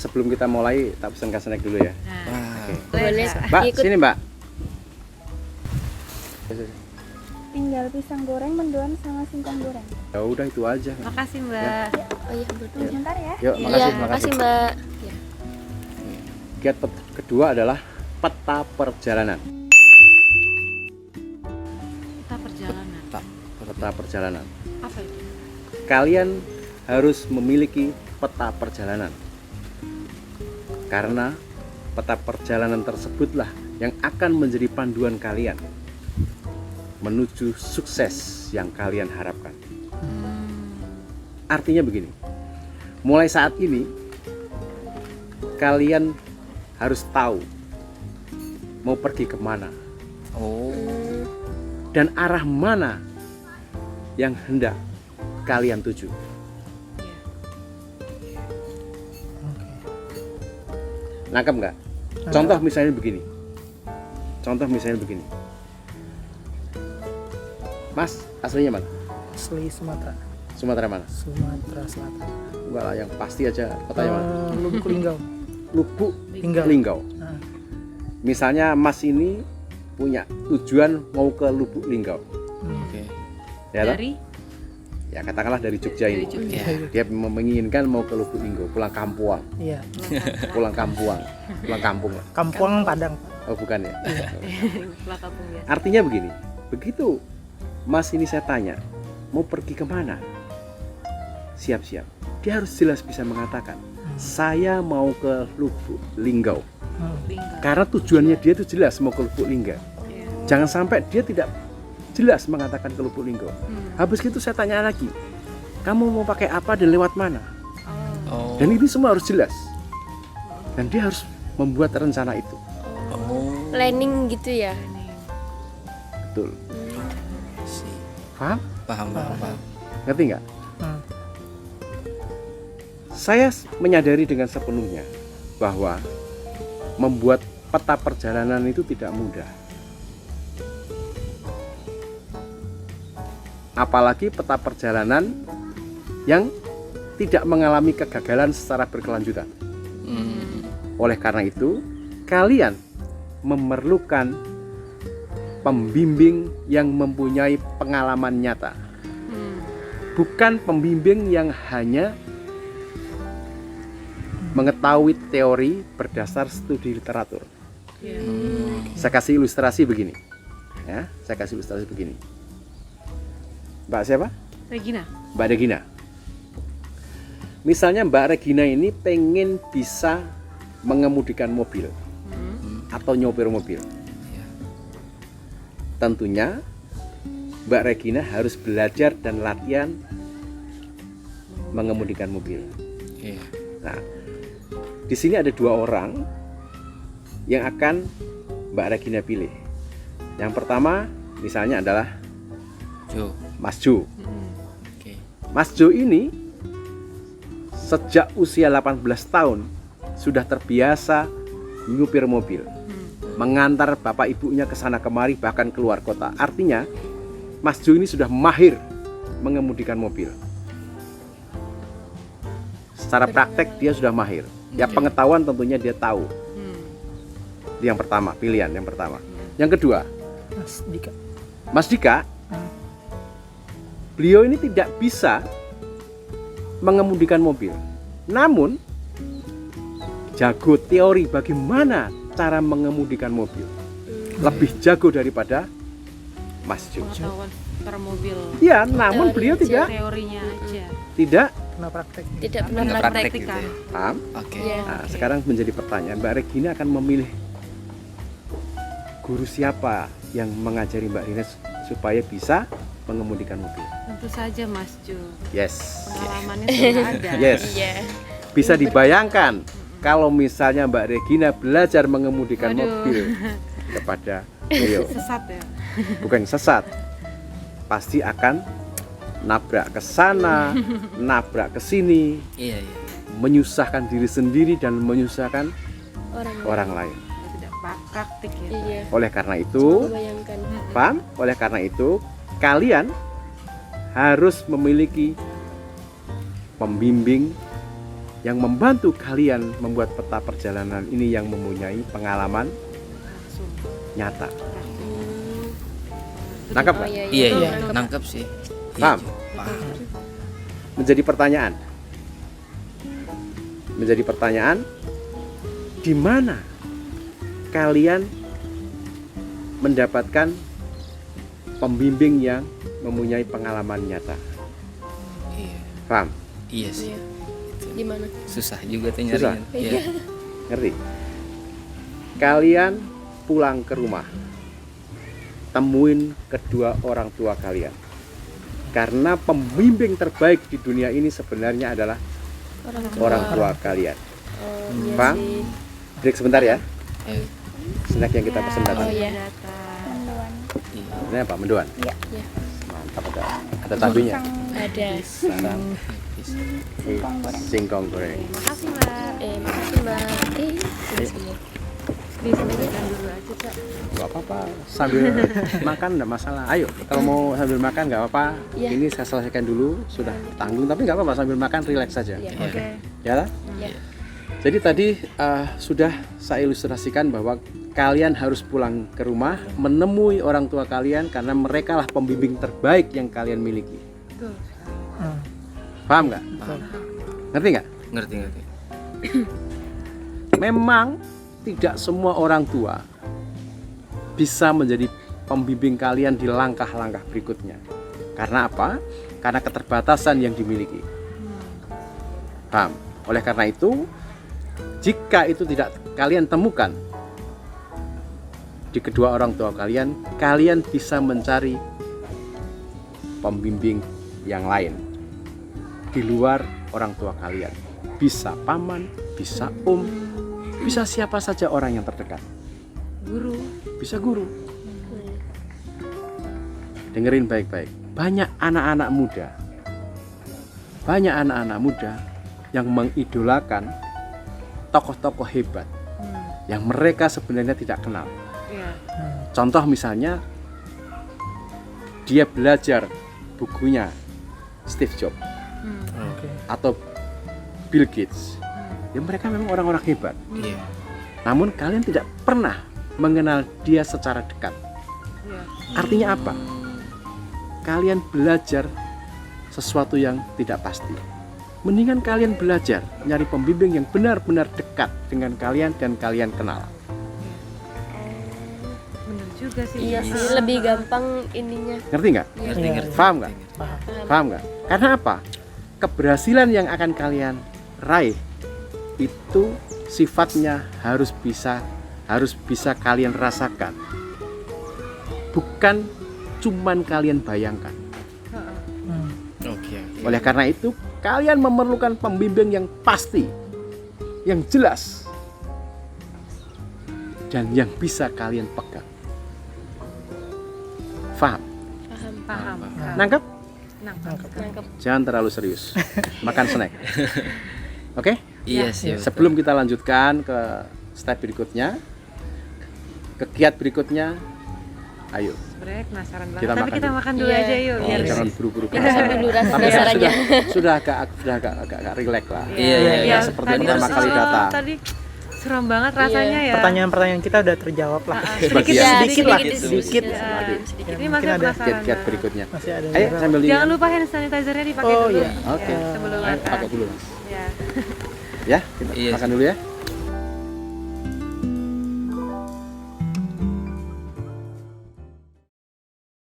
sebelum kita mulai tak pesankan snack dulu ya. Nah, Oke. Boleh. Mbak, Ikut. sini Mbak. Tinggal pisang goreng, mendoan sama singkong goreng. Ya udah itu aja. Makasih Mbak. Oh iya, betul. Tunggu sebentar ya. Yuk, Iya, makasih, makasih Mbak. Ya. Kiat kedua adalah peta perjalanan. Kita perjalanan. Peta perjalanan. Apa itu? Kalian harus memiliki peta perjalanan. Karena peta perjalanan tersebutlah yang akan menjadi panduan kalian menuju sukses yang kalian harapkan. Artinya begini, mulai saat ini kalian harus tahu mau pergi kemana dan arah mana yang hendak kalian tuju. Nangkep nggak? Contoh misalnya begini. Mas, aslinya mana? Asli Sumatera. Sumatera mana? Sumatera Selatan. Enggak lah, yang pasti aja kotanya mana? Lubuk Linggau. Lubuk Linggau. Linggau. Nah, Misalnya Mas ini punya tujuan mau ke Lubuk Linggau. Ya, toh? Dari Ya katakanlah dari Jogja ini. Jogja. Dia menginginkan mau ke Lubuk Linggau, pulang kampung. iya. Pulang kampung lah. Kampung Padang. Oh bukan ya? pulang kampung ya. Artinya begini, begitu Mas ini saya tanya, mau pergi kemana? Siap-siap. Dia harus jelas bisa mengatakan, saya mau ke Lubuk Linggau. Lingga. Karena tujuannya dia itu jelas mau ke Lubuk Linggau. Iya. Jangan sampai dia tidak jelas mengatakan ke Lubuk Linggau. Habis itu saya tanya lagi, kamu mau pakai apa dan lewat mana? Oh. Dan ini semua harus jelas. Dan dia harus membuat rencana itu. Planning gitu ya. Betul. Paham? Paham. Ngerti nggak? Hmm. Saya menyadari dengan sepenuhnya bahwa membuat peta perjalanan itu tidak mudah. Apalagi peta perjalanan yang tidak mengalami kegagalan secara berkelanjutan. Oleh karena itu, kalian memerlukan pembimbing yang mempunyai pengalaman nyata. Bukan pembimbing yang hanya mengetahui teori berdasar studi literatur. Saya kasih ilustrasi begini. Ya, saya kasih ilustrasi begini. Mbak siapa? Regina. Mbak Regina. Misalnya Mbak Regina ini pengen bisa mengemudikan mobil atau nyopir mobil. Tentunya Mbak Regina harus belajar dan latihan mengemudikan mobil. Nah, di sini ada dua orang yang akan Mbak Regina pilih. Yang pertama misalnya adalah Mas Jo. Mas Jo ini sejak usia 18 tahun sudah terbiasa nyupir mobil, mengantar bapak ibunya ke sana kemari bahkan keluar kota. Artinya Mas Jo ini sudah mahir mengemudikan mobil. Secara praktek dia sudah mahir. Ya pengetahuan tentunya dia tahu. Itu yang pertama, pilihan yang pertama. Yang kedua, Mas Dika. Mas Dika, beliau ini tidak bisa mengemudikan mobil. Namun jago teori bagaimana cara mengemudikan mobil. Lebih jago daripada Mas Jo. Pengetahuan per mobil. Ya, namun beliau tidak Teorinya aja. Pernah praktek. Tidak pernah Pernah praktek praktek. gitu ya. paham. Oke. Iya. Nah, sekarang menjadi pertanyaan, Mbak Regina akan memilih guru siapa yang mengajari Mbak Regina supaya bisa mengemudikan mobil. Tentu saja Mas Jo. Yes. Pengalamannya sudah ada. Yes. Iya. Bisa dibayangkan kalau misalnya Mbak Regina belajar mengemudikan Waduh. mobil kepada beliau, Sesat ya. bukan sesat, pasti akan nabrak ke sana, nabrak ke sini, Iya. menyusahkan diri sendiri dan menyusahkan orang lain. Tidak praktik ya. Iya. Oleh karena itu, Bayangkan. paham? Oleh karena itu, kalian harus memiliki pembimbing yang membantu kalian membuat peta perjalanan ini yang mempunyai pengalaman Langsung. nyata. Hmm. Nangkap Oh nggak? iya, Iya, iya, nangkep. nangkep sih. Paham? Iya, paham. Menjadi pertanyaan, di mana kalian mendapatkan pembimbing yang mempunyai pengalaman nyata? Iya, Paham? iya sih. Iya. Di mana? Susah juga tuh Susah? nyarinya. Iya. Ngerti? Kalian pulang ke rumah, temuin kedua orang tua kalian. Karena pembimbing terbaik di dunia ini sebenarnya adalah orang tua kalian. Oh, iya Paham? sih. Break sebentar ya. Eh, Snack yang kita pesen datang. Oh, iya. Datang. Mendoan. iya. Ini apa? Mendoan? Iya. Mantap, ada tabinya. Ada. Ada Singkong goreng. singkong goreng. Makasih Mbak. Makasih Mbak. Sini. Disampaikan dulu aja Kak. Gak apa-apa, sambil makan enggak masalah. Ayo, kalau mau sambil makan nggak apa-apa. Iya. Ini saya selesaikan dulu, sudah tanggung, tapi nggak apa-apa, sambil makan relax saja. Iya. Oke. Ya. Iya. Jadi tadi sudah saya ilustrasikan bahwa kalian harus pulang ke rumah menemui orang tua kalian karena mereka lah pembimbing terbaik yang kalian miliki. Tuh. Hmm, Paham nggak? Paham. Ngerti nggak? Ngerti. Memang tidak semua orang tua bisa menjadi pembimbing kalian di langkah-langkah berikutnya. Karena apa? Karena keterbatasan yang dimiliki. Paham? Oleh karena itu, jika itu tidak kalian temukan di kedua orang tua kalian, kalian bisa mencari pembimbing yang lain di luar orang tua kalian. Bisa paman, bisa bisa siapa saja orang yang terdekat. Guru. Bisa guru. Dengerin baik-baik. Banyak anak-anak muda yang mengidolakan tokoh-tokoh hebat yang mereka sebenarnya tidak kenal. Iya. Contoh misalnya, dia belajar bukunya Steve Jobs Oke. atau Bill Gates. Ya mereka memang orang-orang hebat. Iya. Namun kalian tidak pernah mengenal dia secara dekat. Iya. Artinya apa? Kalian belajar sesuatu yang tidak pasti. Mendingan kalian belajar nyari pembimbing yang benar-benar dekat dengan kalian dan kalian kenal. Bener juga sih. Iya sih, lebih gampang ininya. Ngerti nggak? Ngerti. Paham nggak? Paham. Paham nggak? Karena apa? Keberhasilan yang akan kalian raih itu sifatnya harus bisa kalian rasakan. Bukan cuman kalian bayangkan. Hmm, Oke. Oleh karena itu, kalian memerlukan pembimbing yang pasti, yang jelas, dan yang bisa kalian pegang. Paham? Paham. Nangkep? Nangkep. Nangkep. Jangan terlalu serius. Makan snack. Oke? Iya sih. betul. Sebelum kita lanjutkan ke step berikutnya, ke kiat berikutnya, ayo Sebenarnya penasaran banget. Kita Tapi makan kita dulu. makan dulu Iya. aja yuk. Oh, Biar iya. jangan buru-buru. Kita dulu rasa Tapi dasar aja. sudah agak relax lah. Iya, Ya, iya. seperti Tadi pertama kali datang. Tadi serem banget rasanya ya. Pertanyaan-pertanyaan kita udah terjawab lah. Sedikit Ya, sedikit lah, sedikit. sedikit. Ya, Sedikit. Ini Mungkin masih ada penasaran. Kiat-kiat Bang. berikutnya. Masih ada Ayo beberapa. sambil Jangan lupa hand sanitizernya dipakai Oh, dulu. iya. Oke. Ya, sebelum Ayo, makan. pakai dulu mas. Ya. Ya, kita Iya. makan dulu ya.